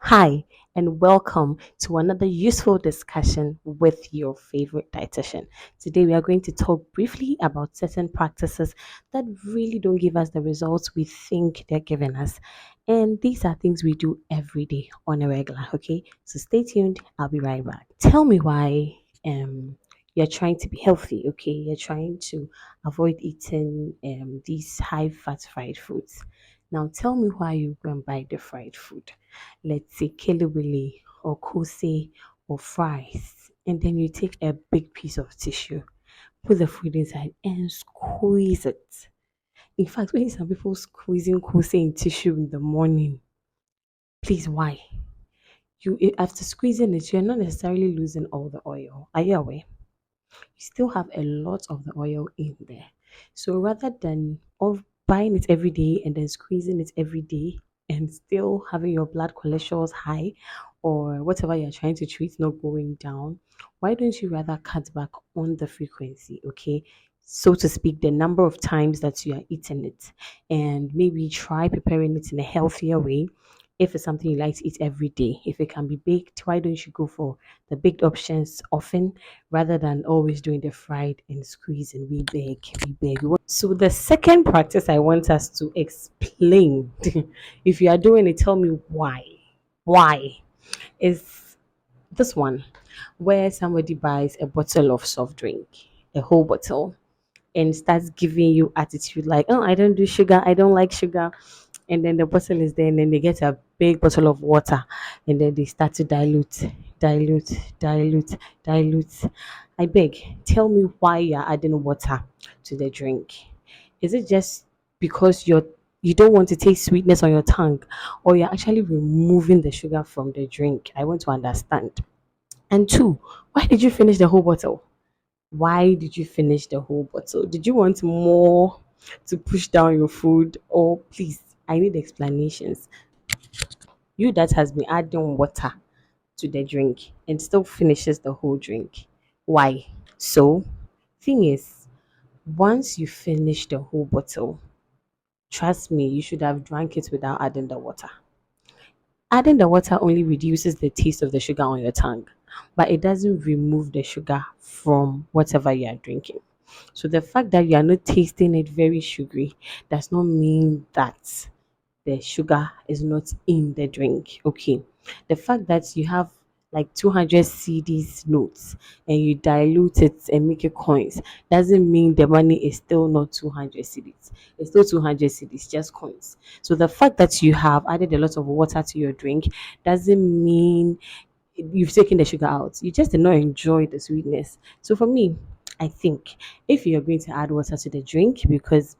Hi, and welcome to another useful discussion with your favorite dietitian. Today, we are going to talk briefly about certain practices that really don't give us the results we think they're giving us. And these are things we do every day on a regular, okay? So stay tuned, I'll be right back. Tell me why you're trying to be healthy, okay? You're trying to avoid eating these high fat fried foods. Now, tell me why you go and buy the fried food, let's say kelewele or kose or fries, and then you take a big piece of tissue, put the food inside, and squeeze it. In fact, when you see some people squeezing kose in tissue in the morning, please, why? After squeezing it, you're not necessarily losing all the oil. Are you aware? You still have a lot of the oil in there. So rather than of buying it every day and then squeezing it every day and still having your blood cholesterol high or whatever you're trying to treat not going down, why don't you rather cut back on the frequency, okay? So to speak, the number of times that you are eating it, and maybe try preparing it in a healthier way. If it's something you like to eat every day, if it can be baked, why don't you go for the baked options often rather than always doing the fried and squeezing? We beg, we beg. So the second practice I want us to explain, if you are doing it, tell me why. Why is this one where somebody buys a bottle of soft drink, a whole bottle, and starts giving you attitude like, oh, I don't do sugar, I don't like sugar. And then the bottle is there, and then they get a big bottle of water, and then they start to dilute, dilute, dilute. I beg, tell me why you're adding water to the drink. Is it just because you don't want to taste sweetness on your tongue, or you're actually removing the sugar from the drink? I want to understand. And two, why did you finish the whole bottle? Why did you finish the whole bottle? Did you want more to push down your food? Or please, I need explanations. You that has been adding water to the drink and still finishes the whole drink. Why? So, thing is, once you finish the whole bottle, trust me, you should have drank it without adding the water. Adding the water only reduces the taste of the sugar on your tongue, but it doesn't remove the sugar from whatever you are drinking. So the fact that you are not tasting it very sugary does not mean that the sugar is not in the drink. Okay. The fact that you have like 200 CDs notes and you dilute it and make it coins doesn't mean the money is still not 200 CDs. It's still 200 CDs, just coins. So the fact that you have added a lot of water to your drink doesn't mean you've taken the sugar out. You just did not enjoy the sweetness. So for me, I think if you're going to add water to the drink because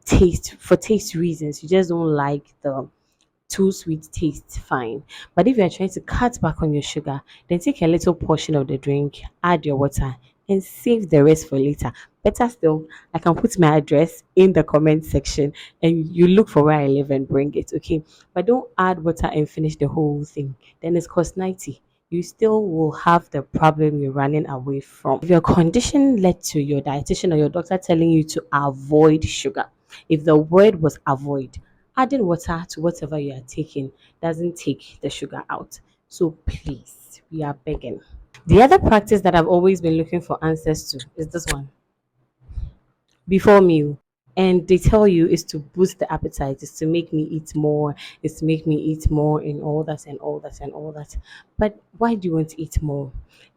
taste reasons, you just don't like the too sweet taste, fine. But if you're trying to cut back on your sugar, then take a little portion of the drink, add your water, and save the rest for later. Better still, I can put my address in the comment section and you look for where I live and bring it, okay? But don't add water and finish the whole thing. Then it's cost 90. You still will have the problem you're running away from. If your condition led to your dietitian or your doctor telling you to avoid sugar, if the word was avoid, adding water to whatever you are taking doesn't take the sugar out. So please, we are begging. The other practice that I've always been looking for answers to is this one, before meal. And they tell you is to boost the appetite, is to make me eat more, is to make me eat more, and all that and all that and all that. But why do you want to eat more?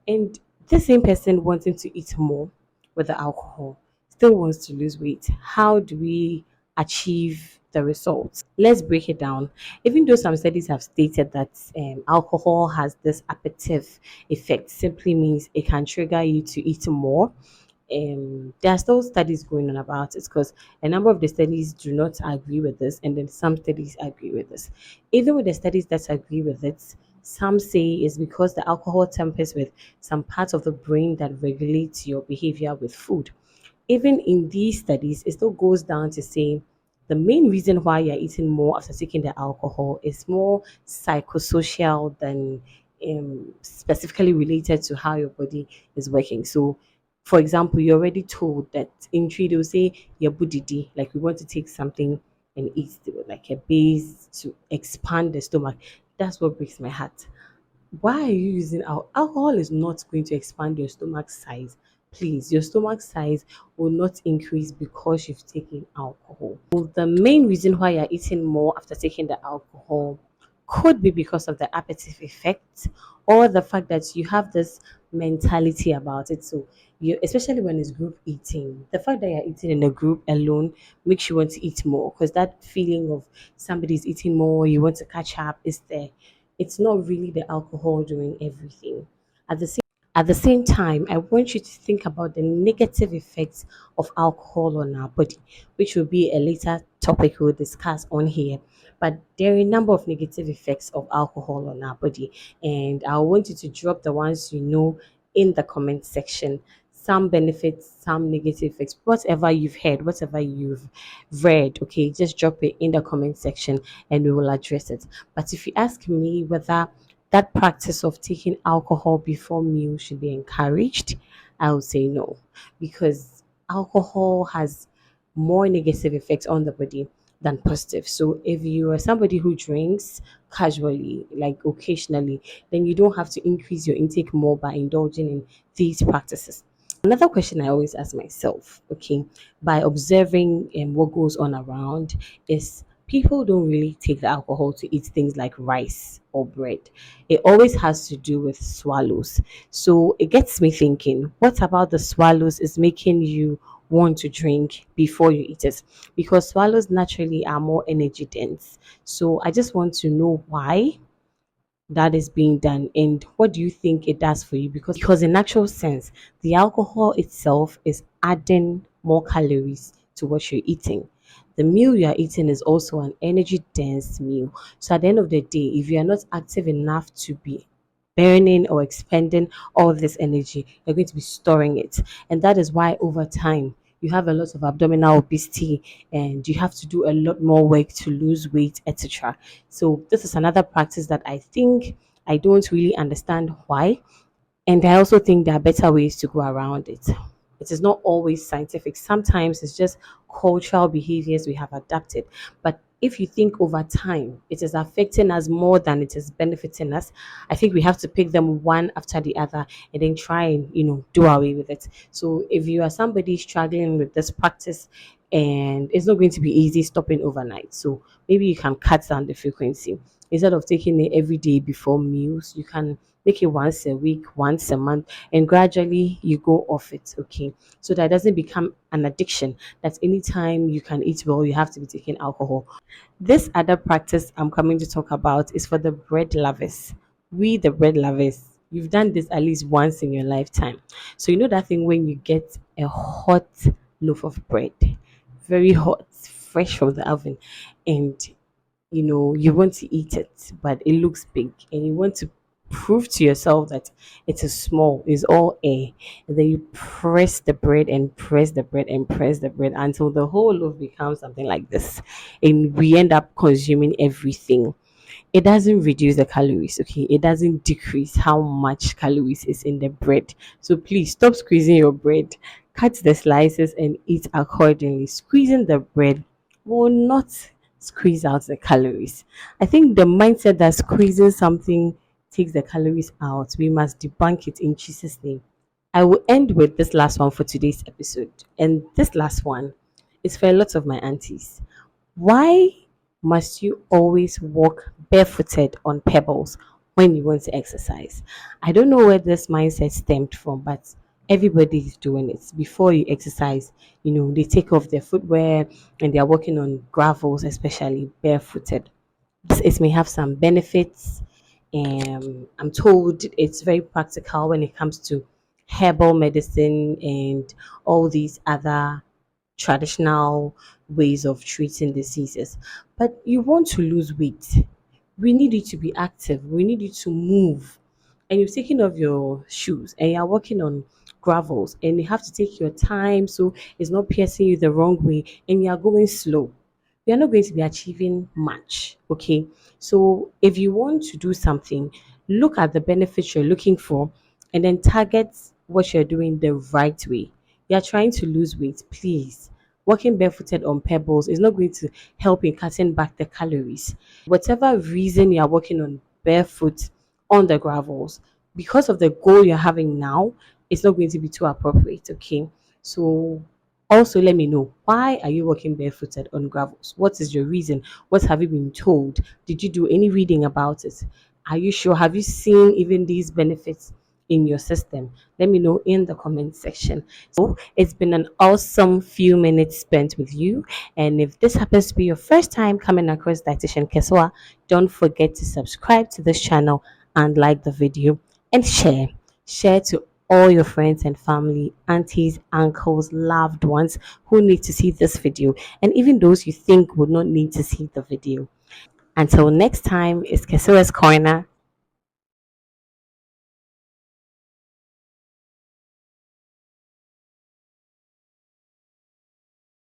And the same person wanting to eat more with the alcohol still wants to lose weight. How do we achieve the results? Let's break it down. Even though some studies have stated that alcohol has this appetitive effect, simply means it can trigger you to eat more. There are still studies going on about it because a number of the studies do not agree with this, and then some studies agree with this. Even with the studies that agree with it, some say it's because the alcohol tempers with some parts of the brain that regulates your behavior with food. Even in these studies, it still goes down to say the main reason why you're eating more after taking the alcohol is more psychosocial than specifically related to how your body is working. So, for example, you're already told that in tree they'll say your budidi, like we want to take something and eat like a base to expand the stomach. That's what breaks my heart. Why are you using alcohol? Is not going to expand your stomach size. Please, your stomach size will not increase because you've taken alcohol. So the main reason why you're eating more after taking the alcohol could be because of the appetite effect, or the fact that you have this mentality about it. So you, especially when it's group eating, the fact that you're eating in a group alone makes you want to eat more, because that feeling of somebody's eating more, you want to catch up, is there. It's not really the alcohol doing everything. At the same at the same time, I want you to think about the negative effects of alcohol on our body, which will be a later topic we'll discuss on here. But there are a number of negative effects of alcohol on our body, and I want you to drop the ones you know in the comment section. Some benefits, some negative effects, whatever you've heard, whatever you've read, okay, just drop it in the comment section and we will address it. But if you ask me whether that practice of taking alcohol before meals should be encouraged, I would say no, because alcohol has more negative effects on the body than positive. So if you are somebody who drinks casually, like occasionally, then you don't have to increase your intake more by indulging in these practices. Another question I always ask myself, okay, by observing what goes on around, is people don't really take the alcohol to eat things like rice or bread. It always has to do with swallows. So it gets me thinking, what about the swallows is making you want to drink before you eat it? Because swallows naturally are more energy dense. So I just want to know why that is being done, and what do you think it does for you? Because in actual sense, the alcohol itself is adding more calories to what you're eating. The meal you are eating is also an energy dense meal. So at the end of the day, if you are not active enough to be burning or expending all this energy, you're going to be storing it. And that is why over time you have a lot of abdominal obesity, and you have to do a lot more work to lose weight, etc. So this is another practice that I think I don't really understand why, and I also think there are better ways to go around it. It is not always scientific. Sometimes it's just cultural behaviors we have adapted. But if you think over time it is affecting us more than it is benefiting us, I think we have to pick them one after the other and then try and do away with it. So if you are somebody struggling with this practice, and it's not going to be easy stopping overnight, so maybe you can cut down the frequency. Instead of taking it every day before meals, you can make it once a week, once a month, and gradually you go off it, okay? So that it doesn't become an addiction. That anytime you can eat well, you have to be taking alcohol. This other practice I'm coming to talk about is for the bread lovers. We, the bread lovers, you've done this at least once in your lifetime. So, you know that thing when you get a hot loaf of bread, very hot, fresh from the oven, and you want to eat it, but it looks big, and you want to prove to yourself that it is small, it's all air. And then you press the bread and press the bread and press the bread until the whole loaf becomes something like this. And we end up consuming everything. It doesn't reduce the calories, okay? It doesn't decrease how much calories is in the bread. So please stop squeezing your bread. Cut the slices and eat accordingly. Squeezing the bread will not squeeze out the calories. I think the mindset that squeezing something takes the calories out, we must debunk it in Jesus' name. I will end with this last one for today's episode. And this last one is for a lot of my aunties. Why must you always walk barefooted on pebbles when you want to exercise? I don't know where this mindset stemmed from, but everybody is doing it. Before you exercise, they take off their footwear and they are walking on gravels, especially barefooted. It may have some benefits. I'm told it's very practical when it comes to herbal medicine and all these other traditional ways of treating diseases. But you want to lose weight. We need you to be active. We need you to move. And you're taking off your shoes and you're walking on gravels, and you have to take your time so it's not piercing you the wrong way, and you are going slow. We are not going to be achieving much. Okay. So if you want to do something, look at the benefits you're looking for and then target what you're doing the right way. You're trying to lose weight, please. Walking barefooted on pebbles is not going to help in cutting back the calories. Whatever reason you are walking on barefoot on the gravels, because of the goal you're having now, it's not going to be too appropriate. Okay. So also let me know, why are you walking barefooted on gravels? What is your reason? What have you been told? Did you do any reading about it? Are you sure? Have you seen even these benefits in your system? Let me know in the comment section. So it's been an awesome few minutes spent with you. And if this happens to be your first time coming across Dietitian Keswa, don't forget to subscribe to this channel and like the video and share. Share to all your friends and family, aunties, uncles, loved ones who need to see this video, and even those you think would not need to see the video. Until next time, it's Kesewa's Corner.